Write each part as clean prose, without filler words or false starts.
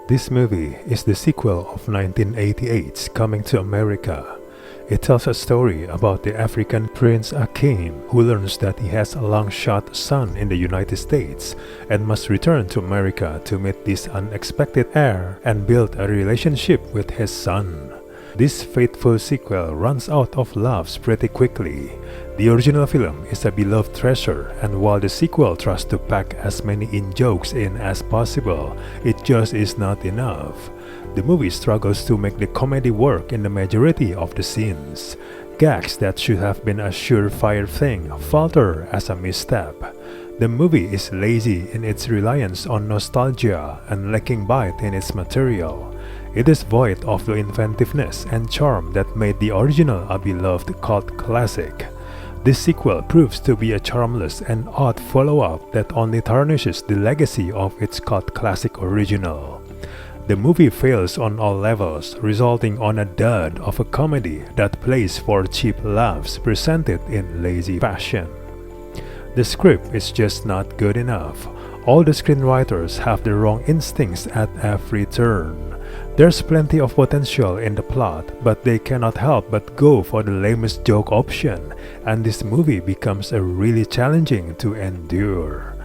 This movie is the sequel of 1988's Coming to America. It tells a story about the African Prince Akeem, who learns that he has a long-shot son in the United States and must return to America to meet this unexpected heir and build a relationship with his son. This faithful sequel runs out of laughs pretty quickly. The original film is a beloved treasure, and while the sequel tries to pack as many in-jokes in as possible, it just is not enough. The movie struggles to make the comedy work in the majority of the scenes. Gags that should have been a surefire thing falter as a misstep. The movie is lazy in its reliance on nostalgia and lacking bite in its material. It is void of the inventiveness and charm that made the original a beloved cult classic. This sequel proves to be a charmless and odd follow-up that only tarnishes the legacy of its cult classic original. The movie fails on all levels, resulting on a dud of a comedy that plays for cheap laughs presented in lazy fashion. The script is just not good enough. All the screenwriters have the wrong instincts at every turn. There's plenty of potential in the plot, but they cannot help but go for the lamest joke option, and this movie becomes really challenging to endure.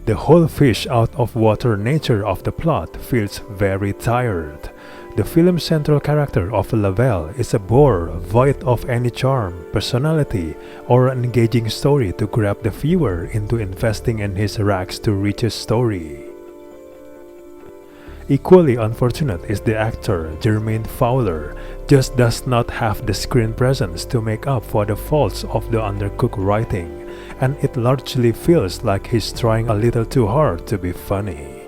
The whole fish out of water nature of the plot feels very tired. The film's central character of Lavelle is a bore void of any charm, personality, or an engaging story to grab the viewer into investing in his rags to riches story. Equally unfortunate is the actor Jermaine Fowler, just does not have the screen presence to make up for the faults of the undercooked writing, and it largely feels like he's trying a little too hard to be funny.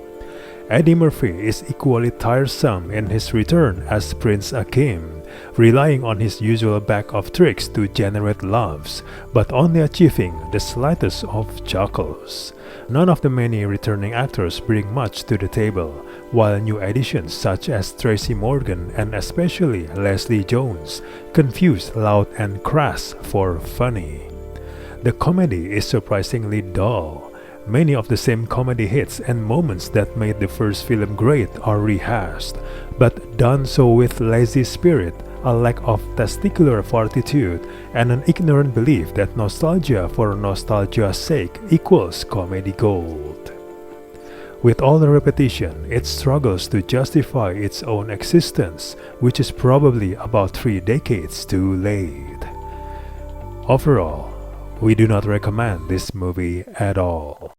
Eddie Murphy is equally tiresome in his return as Prince Akeem, relying on his usual bag of tricks to generate laughs, but only achieving the slightest of chuckles. None of the many returning actors bring much to the table, while new additions such as Tracy Morgan and especially Leslie Jones confuse loud and crass for funny. The comedy is surprisingly dull. Many of the same comedy hits and moments that made the first film great are rehashed, but done so with lazy spirit, a lack of testicular fortitude, and an ignorant belief that nostalgia for nostalgia's sake equals comedy gold. With all the repetition, it struggles to justify its own existence, which is probably about 3 decades too late. Overall, we do not recommend this movie at all.